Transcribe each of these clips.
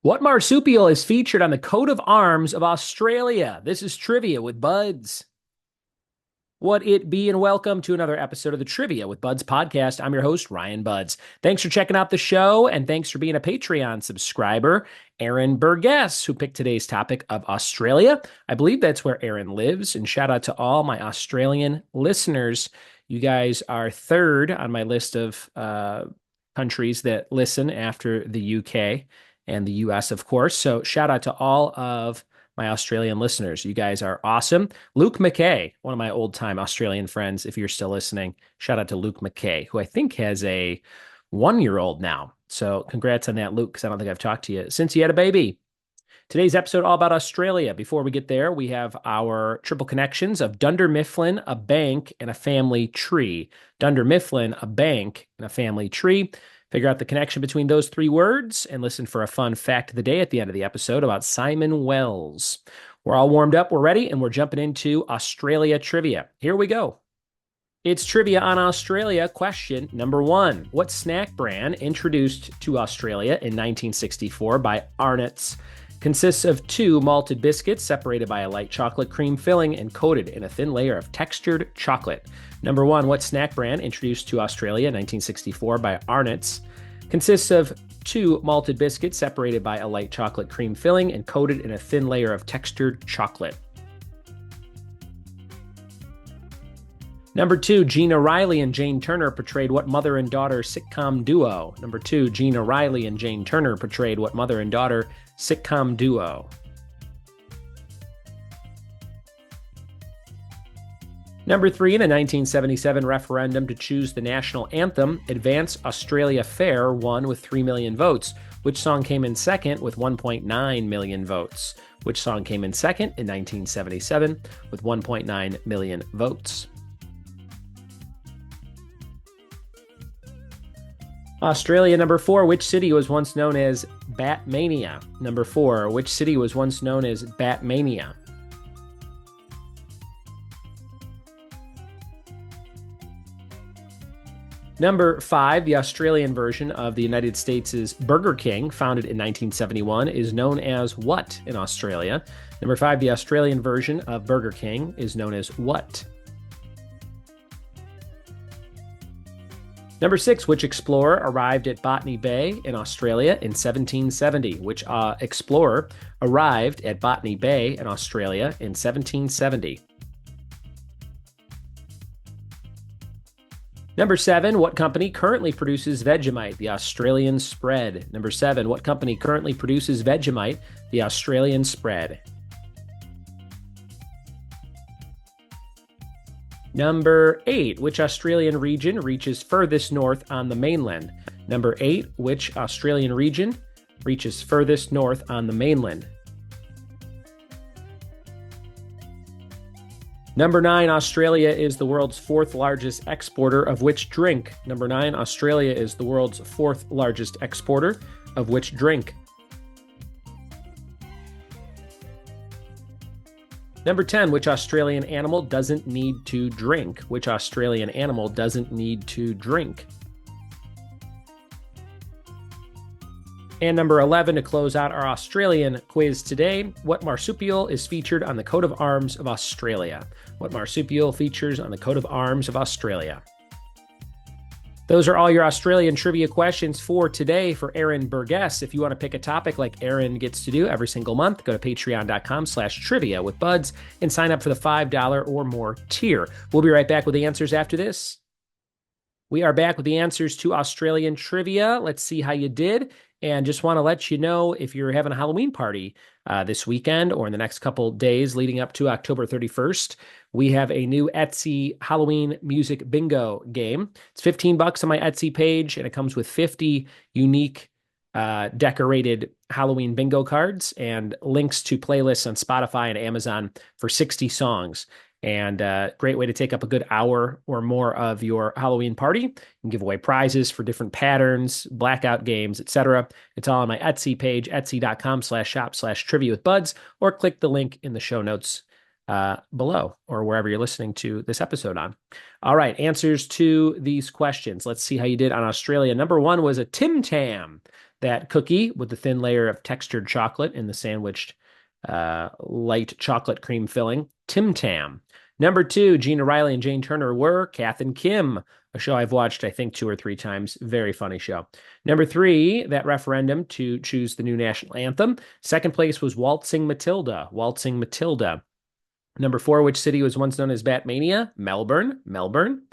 What marsupial is featured on the coat of arms of Australia? This is Trivia with Buds. What it be, and welcome to another episode of the Trivia with Buds podcast. I'm your host, Ryan Buds. Thanks for checking out the show, and thanks for being a Patreon subscriber. Aaron Burgess, who picked today's topic of Australia. I believe that's where Aaron lives, and shout out to all my Australian listeners. You guys are third on my list of countries that listen after the UK and the US, of course. So shout out to all of my Australian listeners. You guys are awesome. Luke McKay, one of my old time Australian friends, if you're still listening, shout out to Luke McKay, who I think has a 1-year-old now. So congrats on that, Luke, because I don't think I've talked to you since you had a baby. Today's episode all about Australia. Before we get there, we have our triple connections of Dunder Mifflin, a bank, and a family tree. Dunder Mifflin, a bank, and a family tree. Figure out the connection between those three words and listen for a fun fact of the day at the end of the episode about Simon Wells. We're all warmed up, we're ready, and we're jumping into Australia trivia. Here we go. It's trivia on Australia. Question number 1. What snack brand introduced to Australia in 1964 by Arnott's consists of 2 malted biscuits separated by a light chocolate cream filling and coated in a thin layer of textured chocolate? Number 1, what snack brand introduced to Australia in 1964 by Arnott's consists of 2 malted biscuits separated by a light chocolate cream filling and coated in a thin layer of textured chocolate? Number 2, Gina Riley and Jane Turner portrayed what mother and daughter sitcom duo? Number 2, Gina Riley and Jane Turner portrayed what mother and daughter sitcom duo? Number 3, in the 1977 referendum to choose the national anthem, Advance Australia Fair won with 3 million votes. Which song came in second with 1.9 million votes? Which song came in second in 1977 with 1.9 million votes? Australia, number 4, which city was once known as Batmania? Number 4, which city was once known as Batmania? Number 5, the Australian version of the United States' Burger King, founded in 1971, is known as what in Australia? Number 5, the Australian version of Burger King is known as what? Number 6, which explorer arrived at Botany Bay in Australia in 1770? Which explorer arrived at Botany Bay in Australia in 1770? Number 7, what company currently produces Vegemite, the Australian spread? Number 7, what company currently produces Vegemite, the Australian spread? Number 8, which Australian region reaches furthest north on the mainland? Number 8, which Australian region reaches furthest north on the mainland? Number 9, Australia is the world's 4th largest exporter of which drink? Number 9, Australia is the world's 4th largest exporter of which drink? Number 10, which Australian animal doesn't need to drink? Which Australian animal doesn't need to drink? And number 11, to close out our Australian quiz today, what marsupial is featured on the coat of arms of Australia? What marsupial features on the coat of arms of Australia? Those are all your Australian trivia questions for today for Aaron Burgess. If you want to pick a topic like Aaron gets to do every single month, go to patreon.com/trivia with Buds and sign up for the $5 or more tier. We'll be right back with the answers after this. We are back with the answers to Australian trivia. Let's see how you did. And just want to let you know, if you're having a Halloween party this weekend or in the next couple days leading up to October 31st, we have a new Etsy Halloween music bingo game. It's $15 on my Etsy page, and it comes with 50 unique decorated Halloween bingo cards and links to playlists on Spotify and Amazon for 60 songs. And great way to take up a good hour or more of your Halloween party. You can give away prizes for different patterns, blackout games, etc. It's all on my Etsy page, etsy.com/shop/trivia with Buds, or click the link in the show notes below or wherever you're listening to this episode on. All right, answers to these questions. Let's see how you did on Australia. Number 1 was a Tim Tam. That cookie with the thin layer of textured chocolate in the sandwiched light chocolate cream filling, Tim Tam. Number 2, Gina Riley and Jane Turner were Kath and Kim, a show I've watched, I think, 2 or 3 times. Very funny show. Number 3, that referendum to choose the new national anthem. Second place was Waltzing Matilda. Waltzing Matilda. Number 4, which city was once known as Batmania? Melbourne. Melbourne.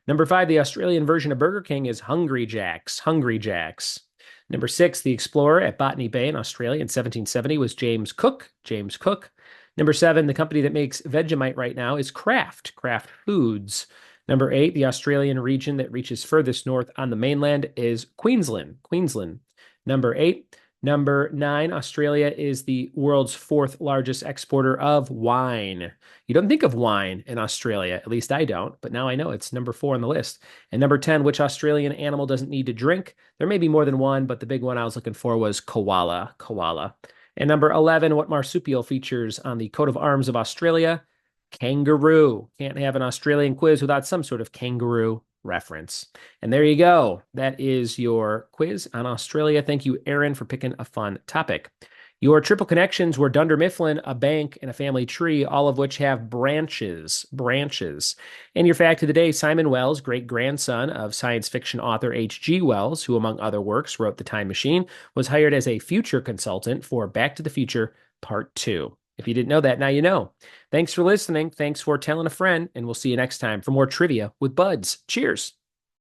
Number 5, the Australian version of Burger King is Hungry Jack's. Hungry Jack's. Number 6, the explorer at Botany Bay in Australia in 1770 was James Cook. James Cook. Number 7, the company that makes Vegemite right now is Kraft. Kraft Foods. Number 8, the Australian region that reaches furthest north on the mainland is Queensland. Queensland. Number 8. Number 9, Australia is the world's 4th largest exporter of wine. You don't think of wine in Australia, at least I don't, but now I know it's number 4 on the list. And number 10, which Australian animal doesn't need to drink? There may be more than one, but the big one I was looking for was koala. Koala. And number 11, what marsupial features on the coat of arms of Australia? Kangaroo. Can't have an Australian quiz without some sort of kangaroo reference. And there you go. That is your quiz on Australia. Thank you, Aaron, for picking a fun topic. Your triple connections were Dunder Mifflin, a bank, and a family tree, all of which have branches. Branches. And your fact of the day, Simon Wells, great-grandson of science fiction author H.G. Wells, who among other works wrote The Time Machine, was hired as a future consultant for Back to the Future Part 2. If you didn't know that, now you know. Thanks for listening. Thanks for telling a friend, and we'll see you next time for more trivia with Buds. Cheers.